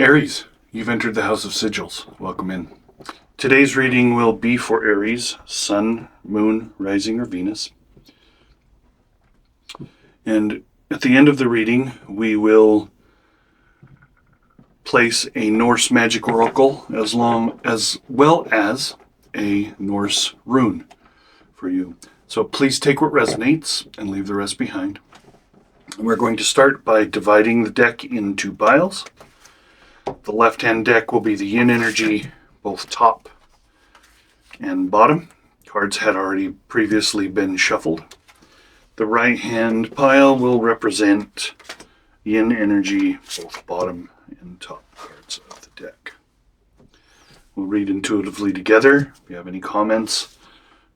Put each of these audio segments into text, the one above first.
Aries, you've entered the house of Sigils. Welcome in. Today's reading will be for Aries, Sun, Moon, Rising, or Venus. And at the end of the reading, we will place a Norse magic oracle as well as a Norse rune for you. So please take what resonates and leave the rest behind. And we're going to start by dividing the deck into piles. The left-hand deck will be the yin energy, both top and bottom. Cards had already previously been shuffled. The right-hand pile will represent yin energy, both bottom and top cards of the deck. We'll read intuitively together. If you have any comments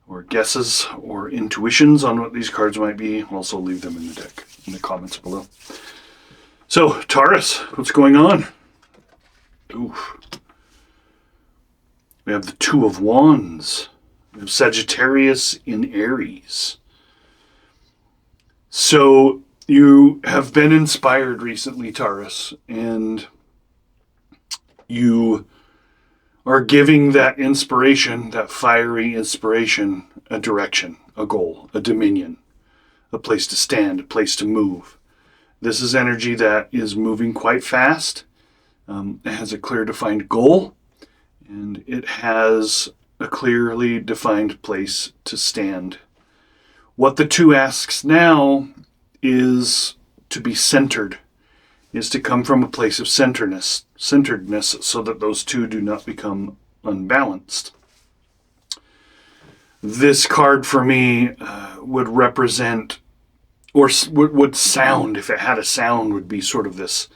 or guesses or intuitions on what these cards might be, also leave them in the deck, in the comments below. So, Taurus, what's going on? Oof. We have the Two of Wands. We have Sagittarius in Aries. So you have been inspired recently, Taurus, and you are giving that inspiration, that fiery inspiration, a direction, a goal, a dominion, a place to stand, a place to move. This is energy that is moving quite fast. It has a clear defined goal, and it has a clearly defined place to stand. What the two asks now is to be centered, is to come from a place of centeredness so that those two do not become unbalanced. This card for me would represent, or would sound, if it had a sound, would be sort of this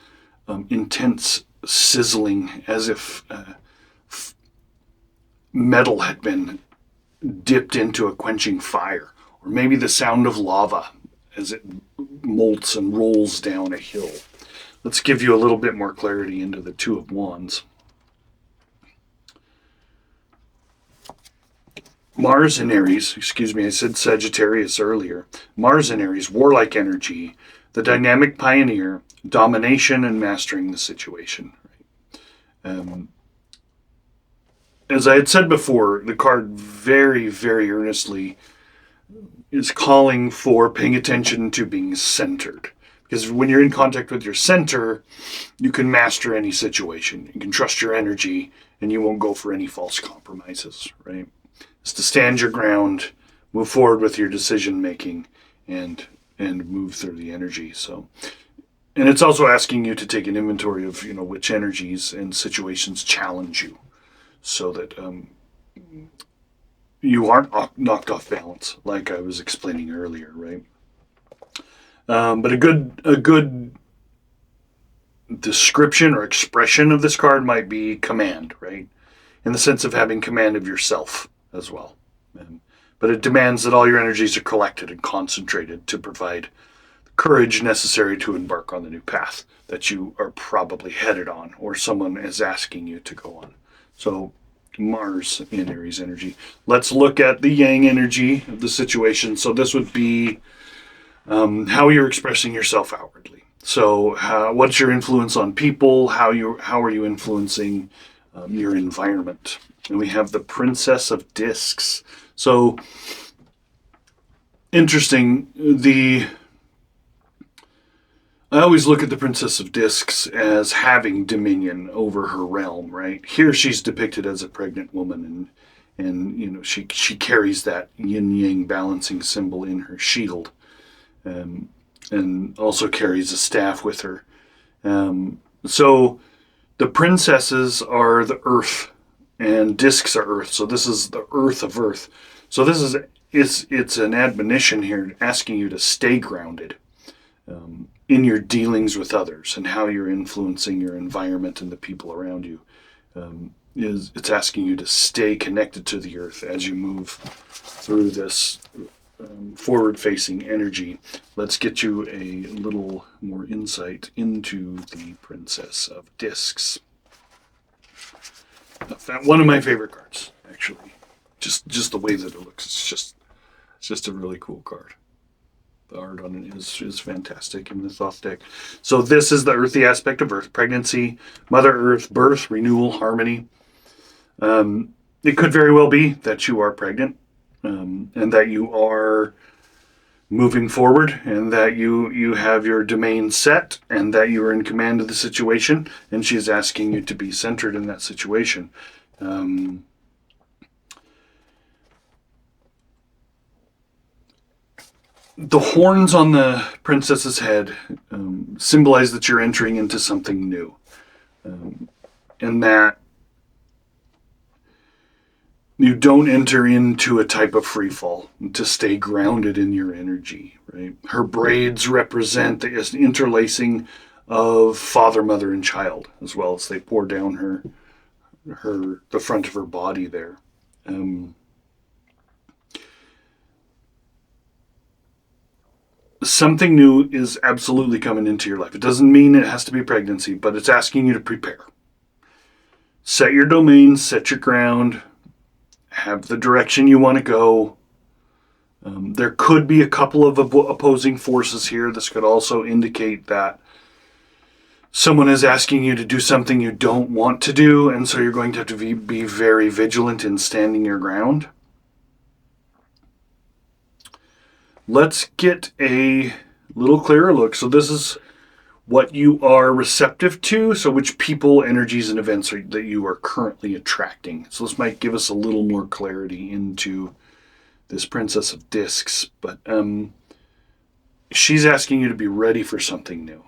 intense sizzling, as if metal had been dipped into a quenching fire, or maybe the sound of lava as it molts and rolls down a hill. Let's give you a little bit more clarity into the Two of Wands. Mars in Aries, I said Sagittarius earlier. Mars in Aries, warlike energy, the dynamic pioneer, domination and mastering the situation. As I had said before, the card very, very earnestly is calling for paying attention to being centered. Because when you're in contact with your center, you can master any situation. You can trust your energy, and you won't go for any false compromises, right? It's to stand your ground, move forward with your decision making, and move through the energy. So, and it's also asking you to take an inventory of which energies and situations challenge you, so that you aren't knocked off balance, like I was explaining earlier, right? But a good description or expression of this card might be command, right? In the sense of having command of yourself as well. But it demands that all your energies are collected and concentrated to provide the courage necessary to embark on the new path that you are probably headed on, or someone is asking you to go on. So Mars in Aries energy. Let's look at the Yang energy of the situation. So this would be how you're expressing yourself outwardly. So what's your influence on people? How are you influencing your environment? And we have the Princess of Discs. So interesting. I always look at the Princess of Discs as having dominion over her realm, right? Here she's depicted as a pregnant woman, and she carries that yin-yang balancing symbol in her shield, and also carries a staff with her. So the princesses are the earth, and discs are earth. So this is the earth of earth. So it's an admonition here asking you to stay grounded in your dealings with others and how you're influencing your environment and the people around you. It's asking you to stay connected to the earth as you move through this forward-facing energy. Let's get you a little more insight into the Princess of Discs. One of my favorite cards, actually. Just the way that it looks. It's just a really cool card. The art on it is fantastic in the Thoth deck. So this is the earthy aspect of Earth: pregnancy, Mother Earth, birth, renewal, harmony. It could very well be that you are pregnant, and that you are moving forward, and that you have your domain set, and that you are in command of the situation, and she's asking you to be centered in that situation. The horns on the princess's head symbolize that you're entering into something new, and that you don't enter into a type of free fall, to stay grounded in your energy, right? Her braids represent the interlacing of father, mother, and child, as well as they pour down the front of her body there. Something new is absolutely coming into your life. It doesn't mean it has to be pregnancy, but it's asking you to prepare. Set your domain, set your ground, have the direction you want to go. There could be a couple of opposing forces here. This could also indicate that someone is asking you to do something you don't want to do, and so you're going to have to be very vigilant in standing your ground. Let's get a little clearer look. So this is what you are receptive to, so which people, energies, and events that you are currently attracting. So this might give us a little more clarity into this Princess of Discs, but she's asking you to be ready for something new.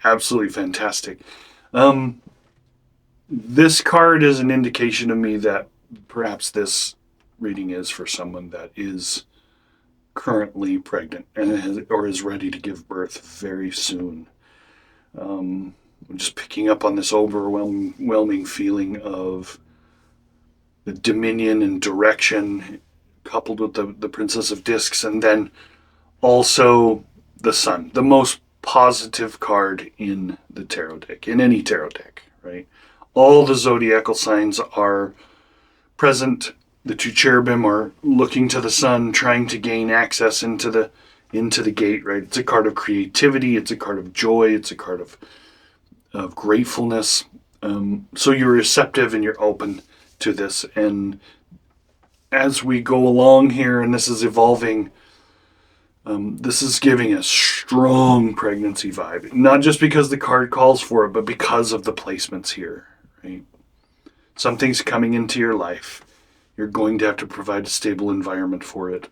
Absolutely fantastic. This card is an indication to me that perhaps this reading is for someone that is currently pregnant or is ready to give birth very soon. I'm just picking up on this overwhelming feeling of the dominion and direction, coupled with the Princess of Discs, and then also the Sun, the most positive card in the tarot deck, in any tarot deck, right? All the zodiacal signs are present. The two cherubim are looking to the sun, trying to gain access into the gate, right? It's a card of creativity. It's a card of joy. It's a card of gratefulness. So you're receptive and you're open to this. And as we go along here, and this is evolving, this is giving a strong pregnancy vibe. Not just because the card calls for it, but because of the placements here, right? Something's coming into your life. You're going to have to provide a stable environment for it.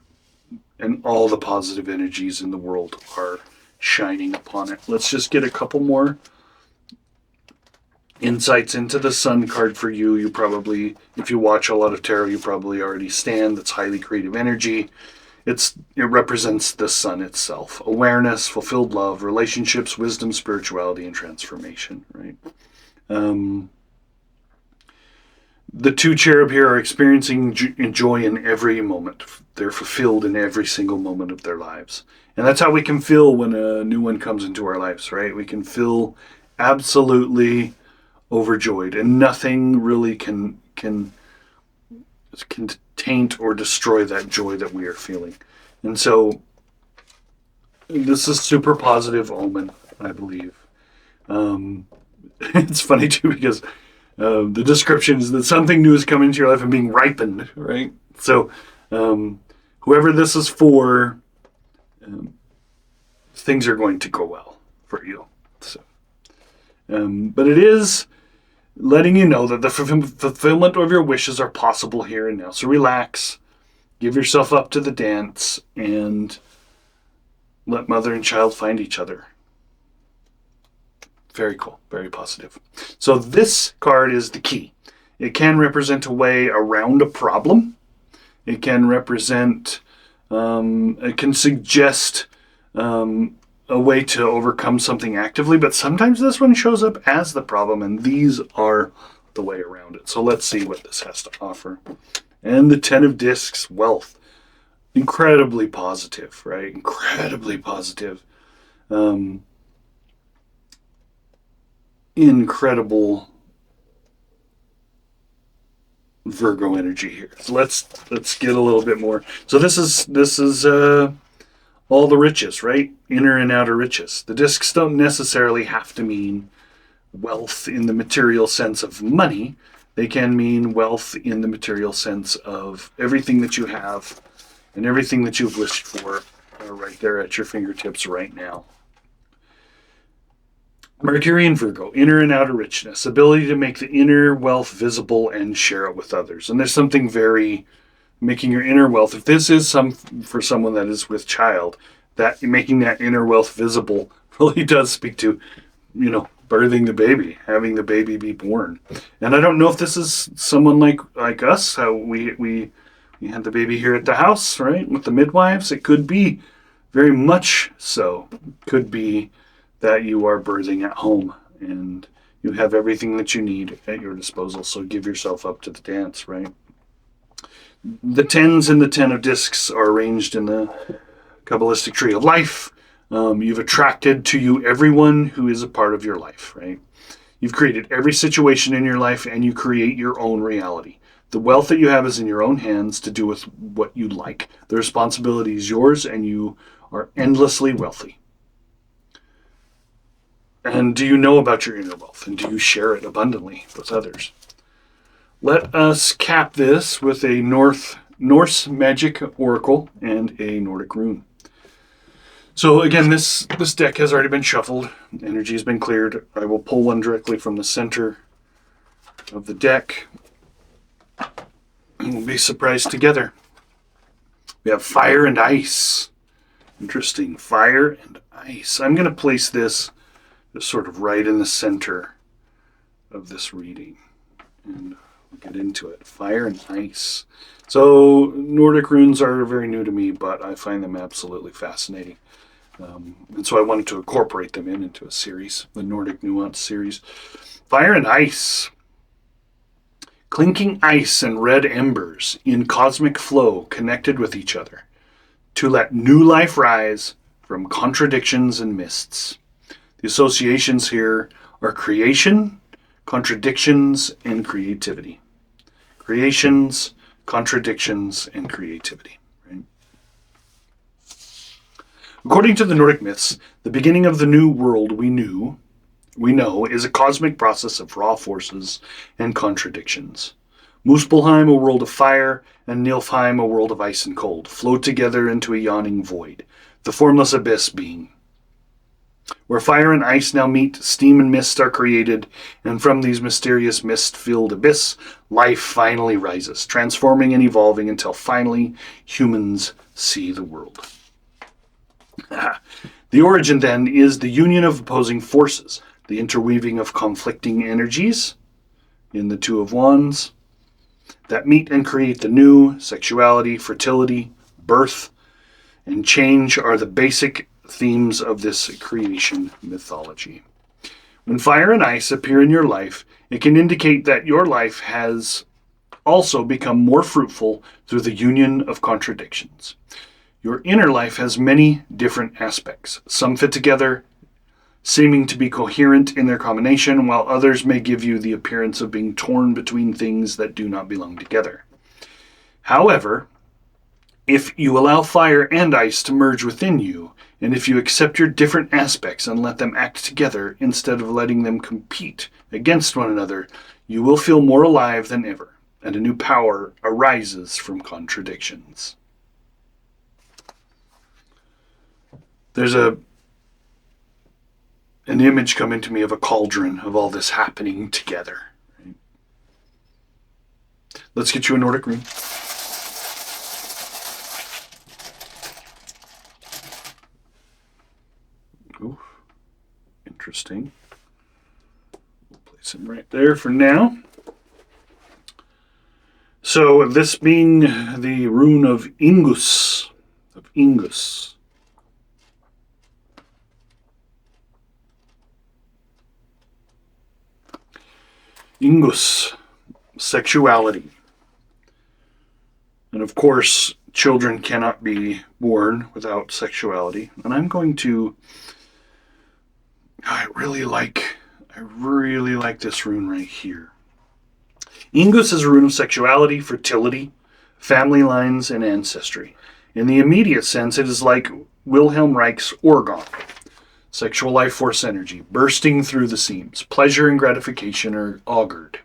And all the positive energies in the world are shining upon it. Let's just get a couple more insights into the Sun card for you. You probably, if you watch a lot of tarot, you probably already stand. That's highly creative energy. It represents the Sun itself. Awareness, fulfilled love, relationships, wisdom, spirituality, and transformation, right? The two cherub here are experiencing joy in every moment. They're fulfilled in every single moment of their lives. And that's how we can feel when a new one comes into our lives, right? We can feel absolutely overjoyed, and nothing really can taint or destroy that joy that we are feeling. And so this is super positive omen, I believe. It's funny too, because the description is that something new is coming into your life and being ripened, right? So whoever this is for, things are going to go well for you. So, but it is letting you know that the fulfillment of your wishes are possible here and now. So relax, give yourself up to the dance, and let mother and child find each other. Very cool. Very positive. So this card is the key. It can represent a way around a problem. It can represent, it can suggest a way to overcome something actively, but sometimes this one shows up as the problem, and these are the way around it. So let's see what this has to offer. And the Ten of Discs, wealth. Incredibly positive, right? Incredibly positive. Incredible Virgo energy here. So let's get a little bit more. So this is all the riches, right? Inner and outer riches. The discs don't necessarily have to mean wealth in the material sense of money. They can mean wealth in the material sense of everything that you have and everything that you've wished for are right there at your fingertips right now. Mercury and Virgo, inner and outer richness, ability to make the inner wealth visible and share it with others. And there's something very making your inner wealth. If this is for someone that is with child, that making that inner wealth visible really does speak to, birthing the baby, having the baby be born. And I don't know if this is someone like us, how we had the baby here at the house, right, with the midwives. It could be very much so. Could be that you are birthing at home and you have everything that you need at your disposal. So give yourself up to the dance, right? The tens and the 10 of discs are arranged in the Kabbalistic tree of life. You've attracted to you everyone who is a part of your life, right? You've created every situation in your life and you create your own reality. The wealth that you have is in your own hands to do with what you like. The responsibility is yours and you are endlessly wealthy. And do you know about your inner wealth? And do you share it abundantly with others? Let us cap this with a Norse magic oracle and a Nordic rune. So again, this deck has already been shuffled. Energy has been cleared. I will pull one directly from the center of the deck. And we'll be surprised together. We have fire and ice. Interesting. Fire and ice. I'm going to place this just sort of right in the center of this reading. And we'll get into it. Fire and ice. So Nordic runes are very new to me, but I find them absolutely fascinating. And so I wanted to incorporate them into a series, the Nordic Nuance series. Fire and ice. Clinking ice and red embers in cosmic flow connected with each other to let new life rise from contradictions and mists. The associations here are creation, contradictions, and creativity. Creations, contradictions, and creativity. Right? According to the Nordic myths, the beginning of the new world we know is a cosmic process of raw forces and contradictions. Muspelheim, a world of fire, and Niflheim, a world of ice and cold, flow together into a yawning void, the formless abyss being. Where fire and ice now meet, steam and mist are created, and from these mysterious mist-filled abyss, life finally rises, transforming and evolving until finally humans see the world. The origin, then, is the union of opposing forces, the interweaving of conflicting energies in the Two of Wands that meet and create the new. Sexuality, fertility, birth, and change are the basic themes of this creation mythology. When fire and ice appear in your life, it can indicate that your life has also become more fruitful through the union of contradictions. Your inner life has many different aspects. Some fit together, seeming to be coherent in their combination, while others may give you the appearance of being torn between things that do not belong together. However, if you allow fire and ice to merge within you, and if you accept your different aspects and let them act together instead of letting them compete against one another, you will feel more alive than ever, and a new power arises from contradictions. There's an image come into me of a cauldron of all this happening together. Right? Let's get you a Nordic rune. Ooh, interesting. We'll place him right there for now. So this being the rune of Ingus. Ingus, sexuality. And of course, children cannot be born without sexuality. And I'm going to, I really like this rune right here. Ingus is a rune of sexuality, fertility, family lines, and ancestry. In the immediate sense, it is like Wilhelm Reich's orgon, sexual life force energy, bursting through the seams. Pleasure and gratification are augured.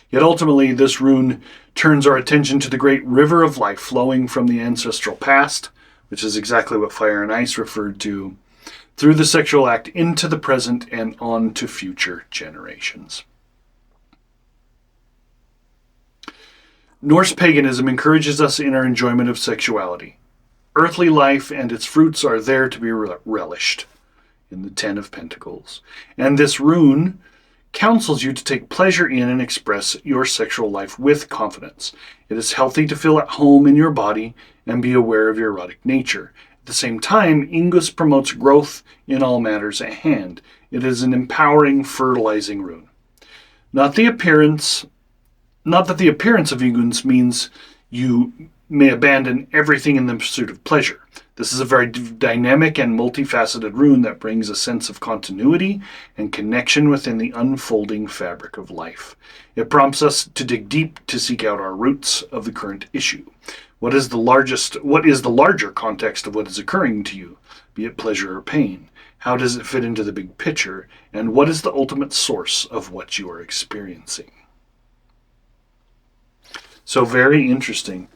Yet ultimately, this rune turns our attention to the great river of life flowing from the ancestral past, which is exactly what Fire and Ice referred to, through the sexual act into the present and on to future generations. Norse paganism encourages us in our enjoyment of sexuality. Earthly life and its fruits are there to be relished in the Ten of Pentacles. And this rune counsels you to take pleasure in and express your sexual life with confidence. It is healthy to feel at home in your body and be aware of your erotic nature. At the same time, Ingus promotes growth in all matters at hand. It is an empowering, fertilizing rune. Not that the appearance of Ingus means you may abandon everything in the pursuit of pleasure. This is a very dynamic and multifaceted rune that brings a sense of continuity and connection within the unfolding fabric of life. It prompts us to dig deep to seek out our roots of the current issue. What is the larger context of what is occurring to you, be it pleasure or pain? How does it fit into the big picture? And what is the ultimate source of what you are experiencing? So very interesting.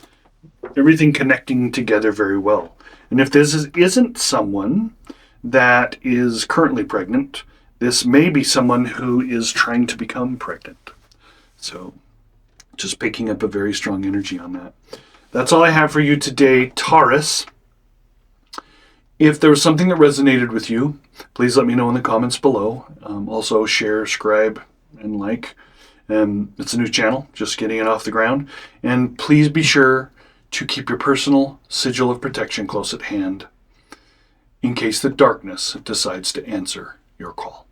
Everything connecting together very well. And if this isn't someone that is currently pregnant, this may be someone who is trying to become pregnant. So just picking up a very strong energy on that. That's all I have for you today, Taurus. If there was something that resonated with you, please let me know in the comments below. Also share, subscribe, and like. It's a new channel, just getting it off the ground. And please be sure to keep your personal sigil of protection close at hand in case the darkness decides to answer your call.